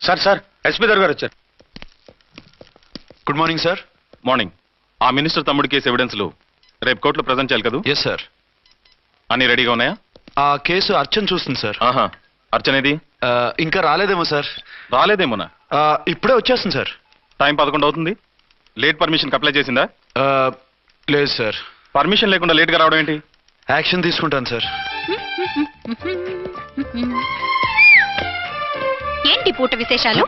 Sir sir SP గారు వచ్చారు. Good morning sir. Morning. ఆ మినిస్టర్ తమ్ముడి కేసు ఎవిడెన్స్లు రేపు కోర్టులో ప్రజెంట్ చేయాలి కదా? Yes sir. అన్ని రెడీగా ఉన్నాయా? ఆ కేసు అర్చన్ చూస్తుంది సార్. ఆహా, అర్చనేది? ఇంకా రాలేదేమో సార్. రాలేదేమోనా? ఇప్పుడే వచ్చేస్తుంది సార్. టైం 11 అవుతుంది. లేట్ పర్మిషన్ అప్లై చేసిందా? లేదు సార్. పర్మిషన్ లేకుండా లేట్గా రావడం ఏంటి? యాక్షన్ తీసుకుంటాను సార్. ఏంటి పూట విశేషాలు?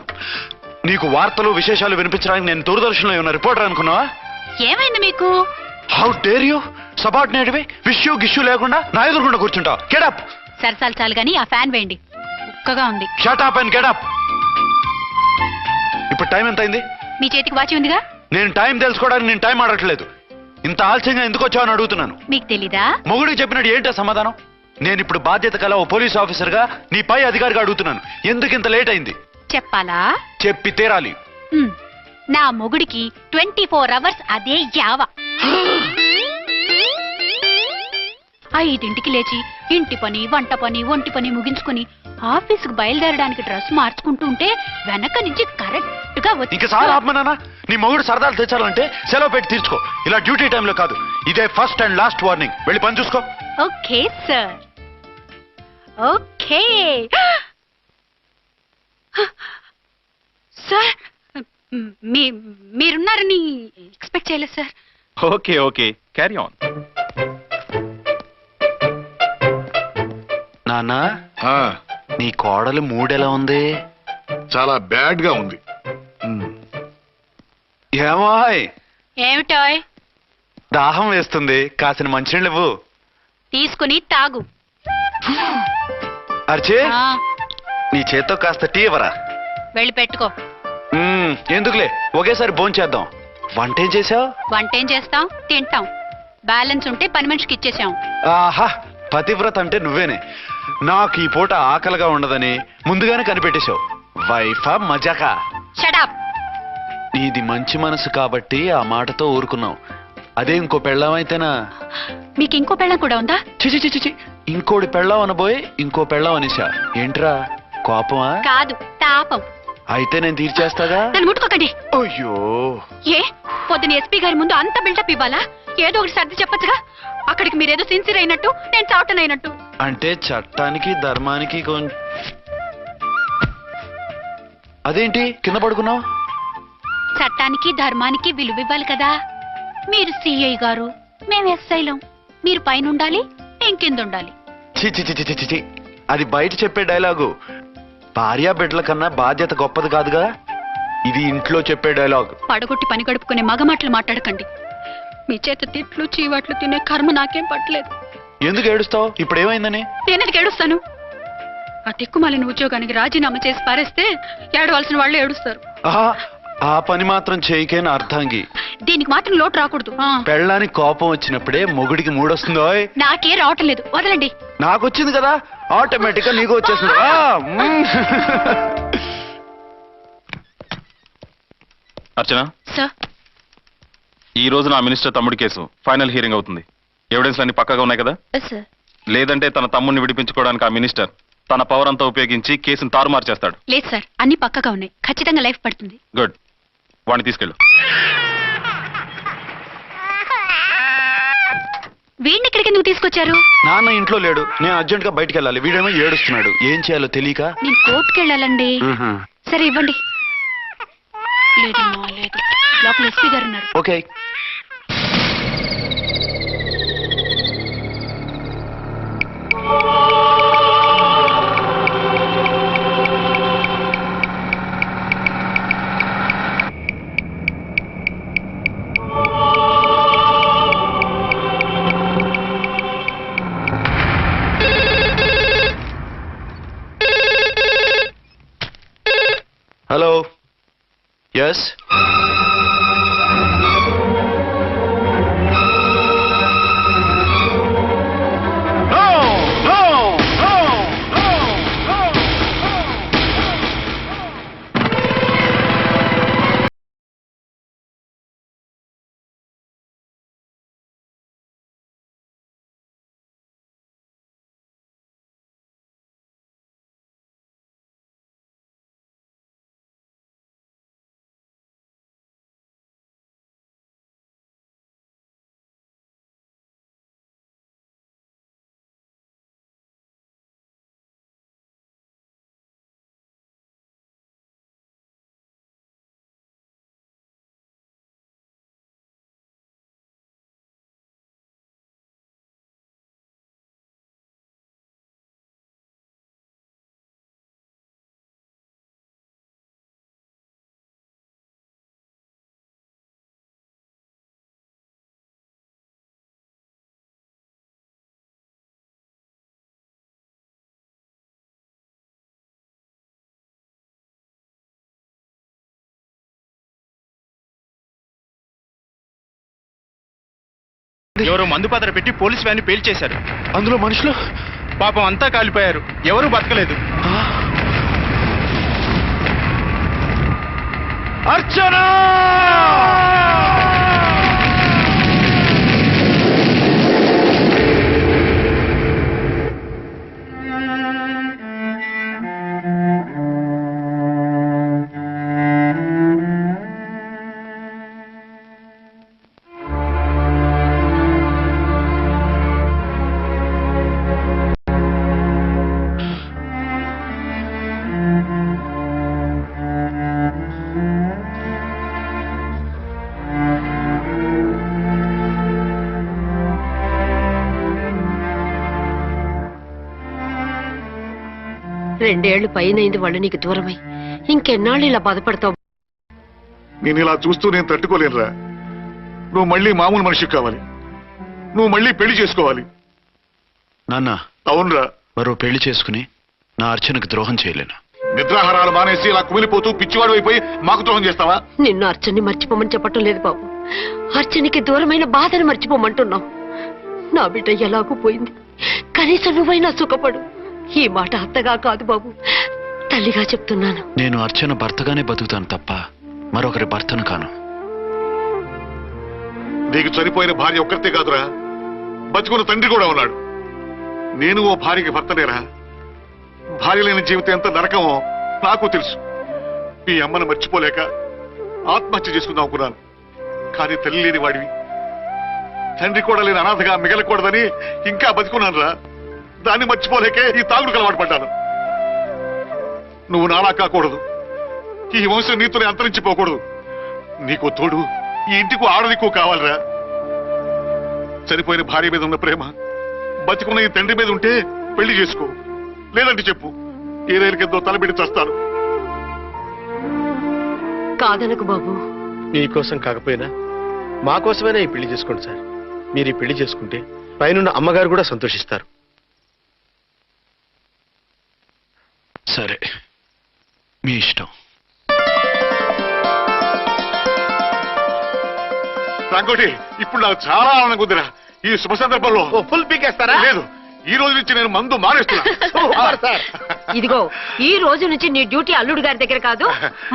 నీకు వార్తలు విశేషాలు వినిపించడానికి నేను దూరదర్శన్లో ఉన్న రిపోర్టర్ అనుకున్నావా? ఏమైంది మీకు? How dare you? సబార్డినేట్వి విష్యూ గిష్యూ లేకుండా నా ఎదురుకుండా కూర్చుంటావు. గెటప్. సరసాలు చాలు గాని ఆ ఫ్యాన్ వేయండి, ఉక్కగా ఉంది. Shut up and getup. ఇప్పుడు టైం ఎంత అయింది? మీ చేతికి వాచి ఉందిగా. నేను టైం తెలుసుకోవడానికి నేను టైం ఆడట్లేదు. ఇంత ఆలస్యంగా ఎందుకు వచ్చావని అడుగుతున్నాను. మీకు తెలీదా? మొగుడికి చెప్పినట్టు ఏంటో సమాధానం? నేను ఇప్పుడు బాధ్యత కల ఓ పోలీస్ ఆఫీసర్ గా నీ పై అధికారిగా అడుగుతున్నాను. ఎందుకు ఇంత లేట్ అయింది? చెప్పాలా? చెప్పి తీరాలి. నా మొగుడికి 24 అవర్స్ అదే యావ. 5ంటికి లేచి ఇంటి పని, వంట పని, ఒంటి పని ముగించుకుని ఆఫీసుకు బయలుదేరడానికి డ్రెస్ మార్చుకుంటూ ఉంటే వెనక నుంచి కరెక్ట్ గా వచ్చి. ఇంకా చాలా ఆత్మనానా, నీ మొగుడు సరదాలు తెచ్చాలంటే సెలవు పెట్టి తీర్చుకో. ఇలా డ్యూటీ టైంలో కాదు. ఇదే ఫస్ట్ అండ్ లాస్ట్ వార్నింగ్. వెళ్ళి పని చూసుకో. Okay sir, okay sir. మీరున్నారని ఎక్స్పెక్ట్ చేయలేదు సార్. Okay okay, carry on. నాన్నా, నీ కోడలు మూడెలా ఉంది? చాలా బ్యాడ్ గా ఉంది. ఏమాయ్? ఏమిటాయ్? దాహం వేస్తుంది, కాసిన మంచినీళ్ళు ఇవ్వు. తీసుకుని తాగు. అర్చే, నీ చేత్తో కాస్త టీ ఇవ్వరా? వెళ్ళి పెట్టుకో. ఎందుకులే, ఒకేసారి భోంచేద్దాం. వంట ఏం చేసావు? వంట ఏం చేస్తాం? తింటాం. బ్యాలెన్స్ ఉంటే పని మనిషికి ఇచ్చేసాం. ఆహా, పతివ్రత అంటే నువ్వేనే. నాకు ఈ పూట ఆకలిగా ఉండదని ముందుగానే కనిపెట్టేశావు. వైఫా మజాకా? షటప్. నీది మంచి మనసు కాబట్టి ఆ మాటతో ఊరుకున్నావు. అదే ఇంకో పెళ్ళాం అయితేనా? మీకు ఇంకో పెళ్ళం కూడా ఉందా? చిచి చిచి చి, ఇంకోటి పెళ్ళాం అనబోయి ఇంకో పెళ్ళాం అనేసా. ఏంట్రా, కోపమా? కాదు, తాపం. అయితే నేను తీర్చేస్తాగా. నన్ను ముట్టుకోకండి. అయ్యో, ఏ పొద్దున ఎస్పీ గారి ముందు అంత బిల్డప్ ఇవ్వాలా? ఏదో ఒకటి సర్ది చెప్పచ్చుగా. అక్కడికి మీరేదో సిన్సియర్ అయినట్టు, నేను చావటం అయినట్టు. అంటే చట్టానికి ధర్మానికి అదేంటి కింద పడుకున్నావు? చట్టానికి ధర్మానికి విలువ ఇవ్వాలి కదా. మీరు సిఐ గారు, మేము ఎస్ఐలం. మీరు పైన ఉండాలి, నేను కింద ఉండాలి. చి చి చి చి చి చి. అది బయట చెప్పే డైలాగు. భార్యా బిడ్డల కన్నా బాధ్యత గొప్పది కాదుగా. ఇది ఇంట్లో చెప్పే డైలాగ్. పడగొట్టి పని గడుపుకునే మగమాటలు మాట్లాడకండి. మీ చేత తిట్లు చీవాట్లు తినే కర్మ నాకేం పట్టలేదు. ఎందుకు ఏడుస్తావు? ఇప్పుడు ఏమైందని? నేనెందుకు ఏడుస్తాను? ఆ తిక్కుమాలిన ఉద్యోగానికి రాజీనామా చేసి పారేస్తే ఏడవలసిన వాళ్ళు ఏడుస్తారు. ఆహా, ఆ పని మాత్రం చేయకేన అర్థంగి. దీనికి మాత్రం లోటు రాకూడదు. పెళ్ళానికి కోపం వచ్చినప్పుడే మొగుడికి మూడొస్తుందో? నాకే రావటం లేదు, వదలండి. నాకు వచ్చింది కదా, ఆటోమేటిక్ గా నీకు వచ్చేస్తుంది. అర్చన సార్, ఈ రోజు నా మినిస్టర్ తమ్ముడి కేసు ఫైనల్ హియరింగ్ అవుతుంది. ఎవిడెన్స్ అన్ని పక్కగా ఉన్నాయి కదా? సార్. లేదంటే తన తమ్ముడిని విడిపించుకోవడానికి ఆ మినిస్టర్ తన పవర్ అంతా ఉపయోగించి కేసును తారుమారు చేస్తాడు. లేదు సార్, అన్ని పక్కగా ఉన్నాయి. ఖచ్చితంగా లైఫ్ పడుతుంది. గుడ్, వాడిని తీసుకెళ్ళు. వీడిని ఇక్కడికి నువ్వు తీసుకొచ్చారు? నాన్న ఇంట్లో లేడు, నేను అర్జెంట్ గా బయటికి వెళ్ళాలి. వీడేమో ఏడుస్తున్నాడు. ఏం చేయాలో తెలియక. నేను కోర్టుకు వెళ్ళాలండి. సరే ఇవ్వండి. లేదమ్మా, లేదు. లోపల ఎస్పీ గారు ఉన్నారు. ఓకే. హలో. ఎస్. ఎవరో మందు పాత్ర పెట్టి పోలీస్ వ్యాన్ పేల్చేశారు. అందులో మనుషులు పాపం అంతా కాలిపోయారు, ఎవరు బతకలేదు. అర్చనా! రెండేళ్లు పైనైంది వాళ్ళు నీకు దూరమై. ఇంకెన్నాళ్ళు ఇలా బాధపడతావు? నేను ఇలా చూస్తూ నేను తట్టుకోలేనురా. నువ్వు మళ్ళీ మామూలు మనిషి కావాలి. నువ్వు మళ్ళీ పెళ్లి చేసుకోవాలి. నాన్న, అవునరా. మరో పెళ్లి చేసుకుని నా అర్చనకు ద్రోహం చేయలేను. నిద్రాహారాలు మానేసి ఇలా కుమిలిపోతూ పిచ్చివాడు అయిపోయి మాకు ద్రోహం చేస్తావా? నిన్ను అర్చన్ని మర్చిపోమని చెప్పటం లేదు బాబు. అర్చనికి దూరమైన బాధను మర్చిపోమంటున్నావు. నా బిడ్డ ఎలాగూ పోయింది, కనీసం నువ్వైనా సుఖపడు. ఈ మాట అత్తగా కాదు బాబు, తల్లిగా చెప్తున్నాను. నేను అర్చన భర్తగానే బతుకుతాను తప్ప మరొకరి భర్తను కాను. నీకు చనిపోయిన భార్య ఒక్కరితే కాదురా, బతుకున్న తండ్రి కూడా ఉన్నాడు. నేను ఓ భార్యకి భర్తనేరా. భార్య లేని జీవితం ఎంత నరకమో నాకు తెలుసు. మీ అమ్మను మర్చిపోలేక ఆత్మహత్య చేసుకుందాం అనుకున్నాను. కానీ తల్లి లేని వాడివి, తండ్రి కూడా లేని అనాథగా మిగలకూడదని ఇంకా బతుకున్నాను రా. దాన్ని మర్చిపోలేకే ఈ తాగుడుకు అలవాటు పడ్డాను. నువ్వు నాలా కాకూడదు, ఈ వంశం నీతోనే అంతరించిపోకూడదు. నీకు తోడు ఈ ఇంటికి ఆడదికు కావాలిరా. చనిపోయిన భార్య మీద ఉన్న ప్రేమ బతికున్న ఈ తండ్రి మీద ఉంటే పెళ్లి చేసుకో. లేదంటే చెప్పు, ఏ రైలుకెంతో తలబెట్టి చేస్తాను. కాదనకు బాబు. మీకోసం కాకపోయినా మా కోసమైనా ఈ పెళ్లి చేసుకోండి సార్. మీరు ఈ పెళ్లి చేసుకుంటే పైనున్న అమ్మగారు కూడా సంతోషిస్తారు. సరే, మీ ఇష్టం. రంగోటి, ఇప్పుడు నాకు చాలా ఆనందంగా ఉందిరా. ఈ శుభ సందర్భంలో ఫుల్ పీకేస్తారా? లేదు, ఈ రోజు నుంచి నేను మందు మానేస్తున్నా. ఇదిగో, ఈ రోజు నుంచి నీ డ్యూటీ అల్లుడు గారి దగ్గర కాదు,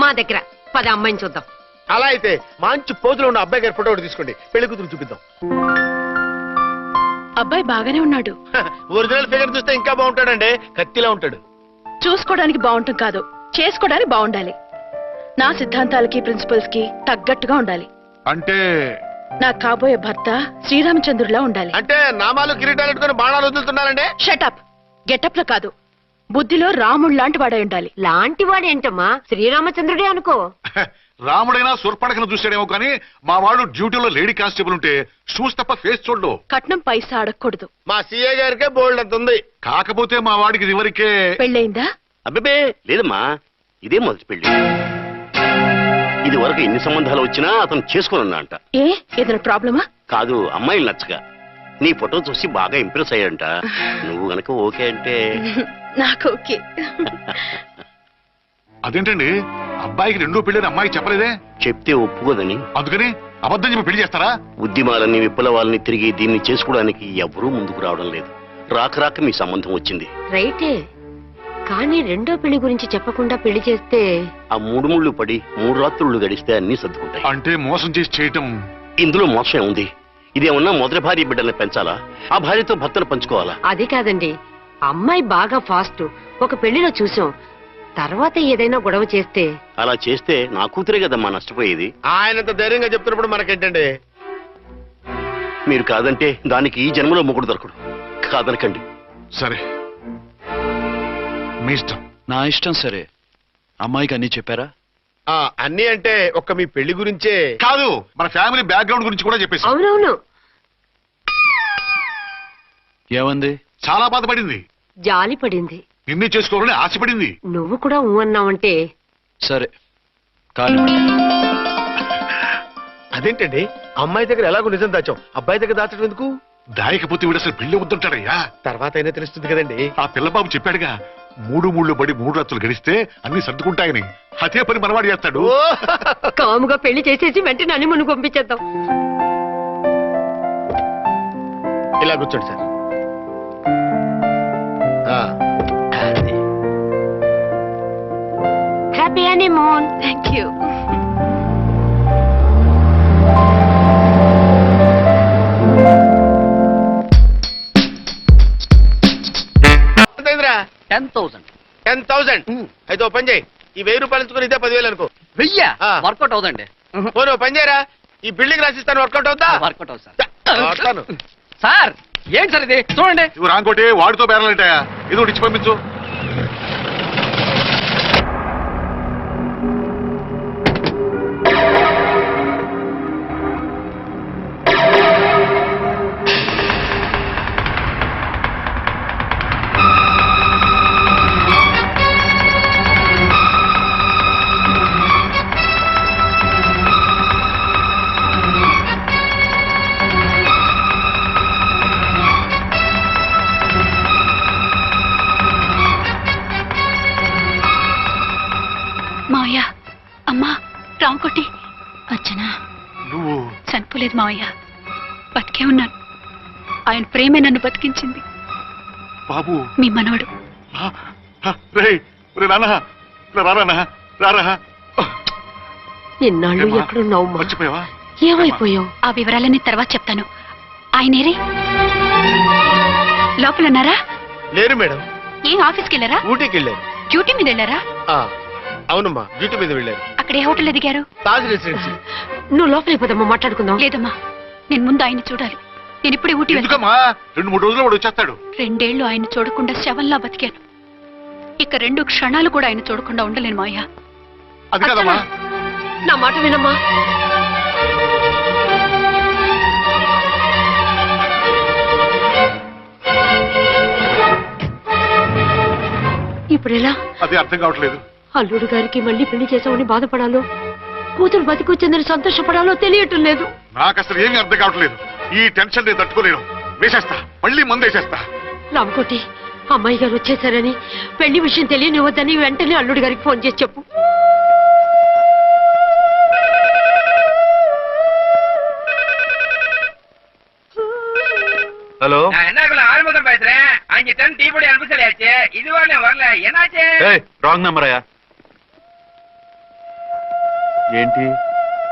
మా దగ్గర. పద అమ్మాయిని చూద్దాం. అలా అయితే మంచి పోజులో ఉన్న అబ్బాయి గారి ఫోటో ఒకటి తీసుకోండి, పెళ్లి కూతురు చూపిద్దాం. అబ్బాయి బాగానే ఉన్నాడు. ఒరిజినల్ ఫిగర్ చూస్తే ఇంకా బాగుంటాడండి, కత్తిలా ఉంటాడు. చూసుకోవడానికి బాగుంటాం కాదు, చేసుకోవడానికి బాగుండాలి. నా సిద్ధాంతాలకి ప్రిన్సిపల్స్ కి తగ్గట్టుగా ఉండాలి. అంటే నాకు కాబోయే భర్త శ్రీరామచంద్రులా ఉండాలి. అంటే నామాలు కిరీటాలు పెట్టుకుని బాణాలు వదులుతున్నారండి. షటప్. గెటప్ లో కాదు, బుద్ధిలో రాముడు లాంటి వాడై ఉండాలి. లాంటి వాడేంటమ్మా, శ్రీరామచంద్రుడే అనుకో. రాముడైనా సుర్పడకను చూసాడేమో కానీ మా వాడు డ్యూటీలో లేడీ కానిస్టేబుల్ ఉంటే షూస్ తప్ప ఫేస్ చూడడు. కట్నం పైసా అడగకూడదు. మా సీఏ గారికే బోల్డ్ అంత ఉంది. కాకపోతే మా వాడికి ఇదివరకే పెళ్ళయిందా? అబ్బే లేదమ్మా, ఇదే మొదటి పెళ్లి. ఇది వరకు ఎన్ని సంబంధాలు వచ్చినా అతను చేసుకోనున్నా అంట. ఏ ఏదైనా ప్రాబ్లమా? కాదు, అమ్మాయిలు నచ్చగా నీ ఫోటో చూసి బాగా ఇంప్రెస్ అయ్యాడంట. నువ్వు గనక ఓకే అంటే నాకు ఓకే. అదేంటండి, అబ్బాయికి రెండో పెళ్ళని అమ్మాయికి చెప్పలేదే? చెప్తే ఒప్పుకోదని. అందుకని అబద్ధం చెప్పి పెళ్లి చేస్తారా? ఉద్యమాలని విప్లవాలని తిరిగి దీన్ని చేసుకోవడానికి ఎవరూ ముందుకు రావడం లేదు. రాక రాక మీ సంబంధం వచ్చింది. రైటే, కానీ రెండో పెళ్లి గురించి చెప్పకుండా పెళ్లి చేస్తే ఆ 3 ముళ్ళు పడి 3 రాత్రులు గడిస్తే అన్ని సర్దుకుంటాయి. అంటే మోసం చేసి చేయటం. ఇందులో మోసం ఉంది. ఇదేమన్నా మొదటి భార్య బిడ్డల్ని పెంచాలా, ఆ భార్యతో భర్తను పంచుకోవాలా? అది కాదండి, అమ్మాయి బాగా ఫాస్ట్. ఒక పెళ్లిలో చూసాం, తర్వాత ఏదైనా గొడవ చేస్తే. అలా చేస్తే నా కూతురే కదమ్మా నష్టపోయేది. ఆయనంత ధైర్యంగా చెప్తున్నప్పుడు మనకేంటండి? మీరు కాదంటే దానికి ఈ జన్మలో మొగుడు దొరకడు. కాదనకండి. సరే, మీ ఇష్టం. నా ఇష్టం. సరే, అమ్మాయికి అన్ని చెప్పారా? అన్ని అంటే ఒక్క మీ పెళ్లి గురించే కాదు, మన ఫ్యామిలీ బ్యాక్గ్రౌండ్ గురించి కూడా చెప్పేసి. అవునవును. ఏమంది? చాలా బాధపడింది, జాలి పడింది, నిన్నే చేసుకోవాలని ఆశపడింది. నువ్వు కూడా ఊ అన్నావంటే. సరే, కాదు. అదేంటండి, అమ్మాయి దగ్గర ఎలాగో నిజం దాచాం, అబ్బాయి దగ్గర దాచడం ఎందుకు? దాయకపోతే వీడు అసలు పెళ్లి వద్దుంటాడయ్యా. తర్వాత అయినా తెలుస్తుంది కదండి. ఆ పిల్లబాబు చెప్పాడుగా, 3 ముళ్ళు పడి 3 రాత్రులు గడిస్తే అన్ని సర్దుకుంటాయని. అదే పని మనవాడు చేస్తాడు. కాముగా పెళ్లి చేసేసి వెంటనే హనీమూన్ పంపించేద్దాం. ఇలా కూర్చోండి సార్. అది. Happy honeymoon. Thank you. ఎంతైందిరా? 10,000. 10,000. అయితే ఓ పని చేయి, ఈ 1000 రూపాయలు ఇచ్చుకుని ఇదే 10,000 అనుకో. వెయ్యా ఆ. వర్కౌట్ అవుదండి. పోనీ ఓ పని చేయరా, ఈ బిల్డింగ్ రాసిస్తాను, వర్కౌట్ అవుతా? వర్కౌట్ అవుతుంది సార్. వస్తాను. సార్ ఏంటి సార్ ఇది చూడండి. ఇవి రాంకోటి వాడితో బేరాలంటాయా? ఇది ఒకటి ఇచ్చి పంపించు. మావయ్య, అమ్మా, రాంకోటి. అచ్చనా, నువ్వు చనిపోలేదు మావయ్య, బతికే ఉన్నాను. ఆయన ప్రేమే నన్ను బతికించింది. బాబు మీ మనవడు. రే నాన్న, రారా రారా. ఇన్నాళ్ళు ఎక్కడున్నావు? మర్చిపోయావా? ఏమైపోయావు? ఆ వివరాలన్నీ తర్వాత చెప్తాను. ఆయనేరే లోపల ఉన్నారా? లేరు మేడం, ఏం ఆఫీస్కి వెళ్ళారా? ఊటీకి వెళ్ళారు. డ్యూటీ మీద వెళ్ళారా? అవునమ్మా, డ్యూటీ మీద వెళ్ళారు. అక్కడ ఏ హోటల్ ఎదిగారు? తాజ్ రెసిడెన్సీ. నువ్వు లోపలికి పోదమ్మా, మాట్లాడుకుందాం. లేదమ్మా, నేను ముందు ఆయన చూడాలి. నేను ఇప్పుడే ఊటీ వెళ్తాను. ఎందుకమ్మా? 2-3 రోజుల్లో వాడు వచ్చేస్తాడు. 2 ఏళ్లు ఆయన చూడకుండా శవంలా బతికాను. ఇక 2 క్షణాలు కూడా ఆయన చూడకుండా ఉండలేను మావయ్య. అది కదమ్మా. నా మాట వినమ్మా. ఇప్పుడు ఎలా? అదే అర్థం కావట్లేదు. అల్లుడు గారికి మళ్ళీ పెళ్లి చేసామని బాధపడాలో, కూతురు బతికొచ్చిందని సంతోషపడాలో తెలియటం లేదు. నాకు అసలు ఏమీ అర్థం కావట్లేదు. ఈ టెన్షన్ నేను తట్టుకోలేను. వేసేస్తా, మళ్ళీ మందేసేస్తా. రామకోటి, అమ్మాయి గారు వచ్చేసారని, పెళ్లి విషయం తెలియనివ్వద్దని వెంటనే అల్లుడు గారికి ఫోన్ చేసి చెప్పు. ஹலோ என்னக்குள்ள ஆறுமுகம் பேசுறேன். 5 டன் டீ பொடி அனுப்ப சொல்லியாச்சு. இதுவரை வரல, என்னாச்சு? రాంగ్ నెంబర్ అయ్యా. ఏంటి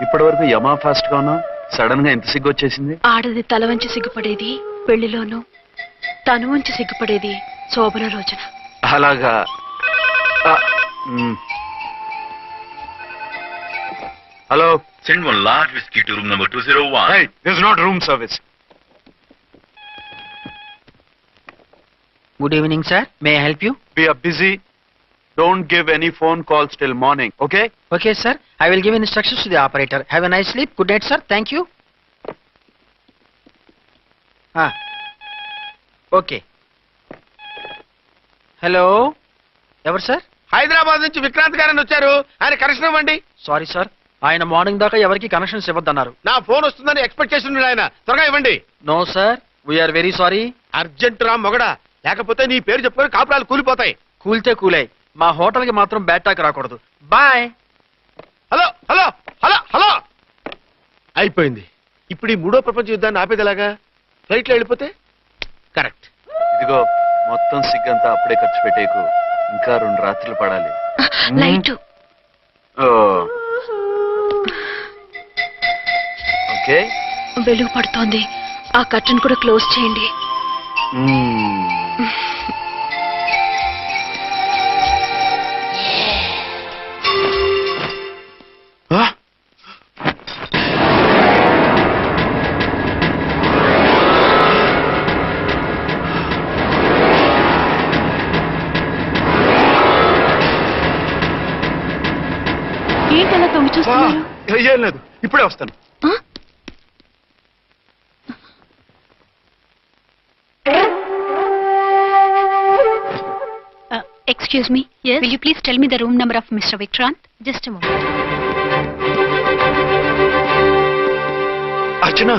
ఇప్పటి వరకు యమా ఫాస్ట్ గా ఉన్నా, సడన్ గా ఎంత సిగ్గు వచ్చేసింది? ఆడది తల వంచి సిగ్గుపడేది పెళ్లిలోనూ, తను వంచి సిగ్గుపడేది శోభన రోజున. అలాగా. Hello, Send one large whiskey to room number 201. hey, this is not room service. Good evening sir, may I help you? We are busy. Don't give any phone calls till morning, okay? Okay sir, I will give instructions to the operator. Have a nice sleep. Good night sir. Thank you. Okay. Hello, ఎవరు sir? Hyderabad నుంచి విక్రాంత్ గారని వచ్చారు, ఆయన connection ఇవ్వండి. Sorry sir, ఆయన morning దాకా ఎవరికి connections ఇవ్వద్దన్నారు. నా ఫోన్ వస్తుందని ఎక్స్పెక్ట్ చేస్తున్నాడు ఆయన. త్వరగా ఇవ్వండి. No sir, we're very sorry. Urgent రా మొగడా, లేకపోతే నీ పేరు చెప్పుకొని కాపురాలు కూలిపోతాయి. కూల్తే కూలాయి, మా హోటల్ కి మాత్రం బ్యాడ్ టాక్ రాకూడదు. Bye. Hello hello hello hello. అయిపోయింది. ఇప్పుడు ఈ 3వ ప్రపంచ యుద్ధాన్ని ఆపేదిలాగా? ఫ్లైట్ లో వెళ్ళిపోతే కరెక్ట్. ఇదిగో మొత్తం సిగ్గంతా అప్పుడే ఖర్చు పెట్టేకు, ఇంకా 2 రాత్రులు పడాలి. లైట్ ఓకే, వెలుగు పడుతోంది, ఆ కర్టన్ కూడా క్లోజ్ చేయండి. ఏంటలా తొంగి చూస్తున్నారు? ఏం లేదు, ఇప్పుడే వస్తాను. Excuse me. Yes. Will you please tell me the room number of Mr. Vikrant? Just a moment. అర్చన,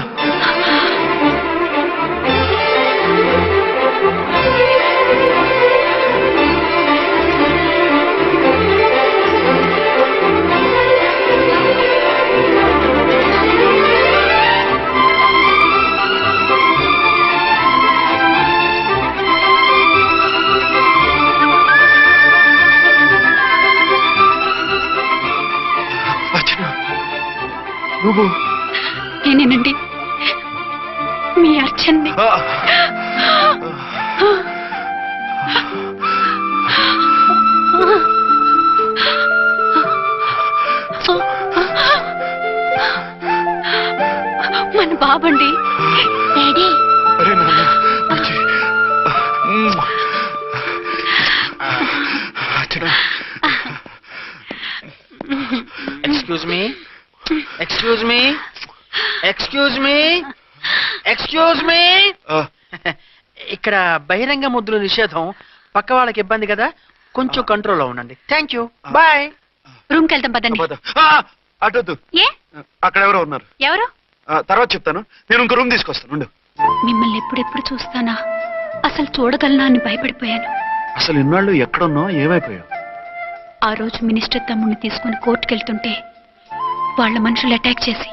నువ్వు నేనేనండి మీ అర్చన్ని. ఆ. మన బాబండి. డాడీ అరే నాన్న వచ్చి. అచ్చనా. Excuse me, excuse me, excuse me, excuse me. ఆ, ఇక్కడ బహిరంగ ముద్దుల నిషేధం, పక్క వాళ్ళకి ఇబ్బంది కదా, కొంచెం కంట్రోల్లో ఉండండి. Thank you, bye. రూమ్కి వెళ్తాం పదండి. పద. ఆ, అటొద్దు. ఏ అక్కడ ఎవరో ఉన్నారు. ఎవరు? తర్వాత చెప్తాను. నేను ఇంకో రూమ్ తీసుకొస్తాను ఉండు. మిమ్మల్ని ఎప్పుడెప్పుడు చూస్తానా, అసలు చూడగలనా అని భయపడిపోయాను. అసలు ఇన్నాళ్ళు ఎక్కడున్నావు, ఏమైపోయావు? ఆ రోజు మినిస్టర్ తమ్ముడిని తీసుకుని కోర్టుకెళ్తుంటే వాళ్ళ మనుషులు అటాక్ చేసి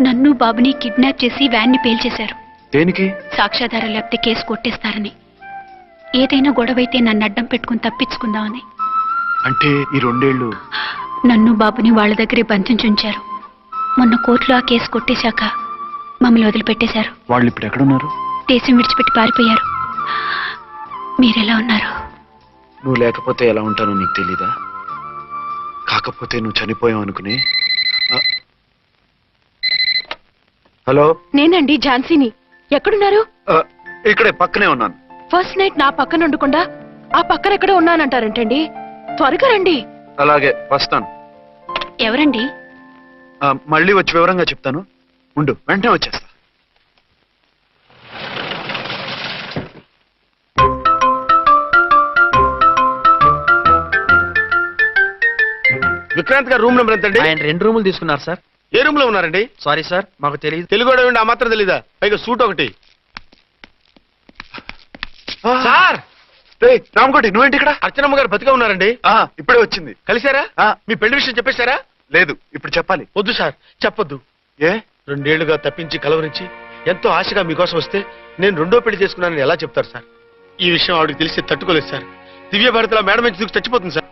నన్ను బాబుని కిడ్నాప్ చేసి వ్యాన్ని పేల్చేశారు. దేనికి? సాక్ష్యాధారాలు లేకపోతే కేసు కొట్టేస్తారని. ఏదైనా గొడవైతే నన్ను అడ్డం పెట్టుకుని తప్పించుకుందామని. అంటే ఈ 2 ఏళ్ళు నన్ను బాబుని వాళ్ళ దగ్గరే బంధించుంచారు. మొన్న కోర్టులో ఆ కేసు కొట్టేశాక మమ్మల్ని వదిలిపెట్టేశారు. వాళ్ళు ఇప్పుడు ఎక్కడున్నారు? దేశం విడిచిపెట్టి పారిపోయారు. మీరెలా ఉన్నారు? నువ్వు లేకపోతే ఎలా ఉంటానో నీకు తెలీదా? కాకపోతే నువ్వు చనిపోయావు అనుకుని. హలో, నేనండి ఝాన్సీని. ఎక్కడున్నారు? ఇక్కడే పక్కనే ఉన్నాను. ఫస్ట్ నైట్ నా పక్కన ఉండకుండా ఆ పక్కన ఎక్కడ ఉన్నానంటారంటండి. త్వరగా రండి. అలాగే వస్తాను. ఎవరండి? మళ్ళీ వచ్చి వివరంగా చెప్తాను. ఉండు, వెంటనే వచ్చేస్తా. విక్రాంత్ గారు రూమ్ నెంబర్ ఎంతండి? ఆయన 2 రూములు తీసుకున్నారు సార్. ఏ రూమ్ లో ఉన్నారండి? సారీ సార్, మాకు తెలియదు. తెలుగు ఆ మాత్రం తెలీదా? పైగా సూట్ ఒకటి. సార్ రామకోటి, నువ్వేంటి ఇక్కడ? అర్చనమ్మ గారు బతిగా ఉన్నారండి. ఇప్పుడే వచ్చింది. కలిసారా? మీ పెళ్లి విషయం చెప్పేశారా? లేదు, ఇప్పుడు చెప్పాలి. వద్దు సార్, చెప్పొద్దు. ఏ? 2 ఏళ్లుగా తప్పించి కలవరించి ఎంతో ఆశగా మీకోసం వస్తే నేను 2వ పెళ్లి చేసుకున్నానని ఎలా చెప్తారు సార్? ఈ విషయం ఆవిడకి తెలిసి తట్టుకోలేదు సార్. దివ్య భారతిలో మేడం నుంచి దూకి చచ్చిపోతుంది సార్.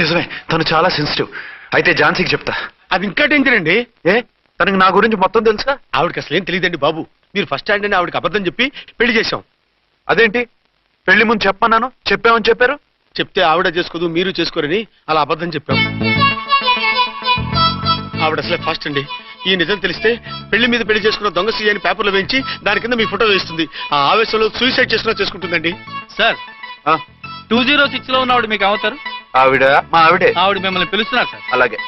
నిజమే, తను చాలా సెన్సిటివ్. అయితే ఝాన్సీకి చెప్తా. అది ఇంకా డేంజర్ అండి. ఏ? తనకి నా గురించి మొత్తం తెలుసా? ఆవిడకి అసలు ఏం తెలియదండి బాబు. మీరు ఫస్ట్ హ్యాండ్ అని ఆవిడకి అబద్ధం చెప్పి పెళ్లి చేశాం. అదేంటి? పెళ్లి ముందు చెప్పన్నాను, చెప్పామని చెప్పారు. చెప్తే ఆవిడ చేసుకోదు, మీరు చేసుకోరని అలా అబద్ధం చెప్పాం. ఆవిడ అసలే ఫాస్ట్ అండి. ఈ నిజం తెలిస్తే పెళ్లి మీద పెళ్లి చేసుకున్న దొంగ సీ అని పేపర్లో వేయించి దాని కింద మీ ఫోటో వేస్తుంది. ఆ ఆవేశంలో సూసైడ్ చేసుకున్నా చేసుకుంటుందండి. సార్ 206 లో ఉన్నవాడు మీకు అవుతారు. ఆవిడ మా ఆవిడే. ఆవిడ మిమ్మల్ని పిలుస్తున్నారు సార్. అలాగే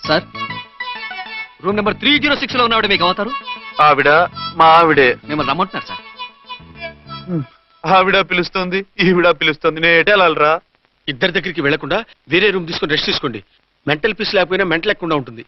సార్, రూమ్ నెంబర్ 306 లో ఉన్నవాడు మీకు అవుతారు. ఆవిడ మా ఆవిడే. మిమ్మల్ని రమ్మంటున్నారు సార్. ఆవిడ పిలుస్తుంది, ఈవిడ పిలుస్తుంది. నేను ఎటే వెళ్ళాలరా? ఇద్దరి దగ్గరికి వెళ్లకుండా వేరే రూమ్ తీసుకొని రెస్ట్ తీసుకోండి. మెంటల్ పీస్ లేకపోయినా మెంటల్ లేకుండా ఉంటుంది.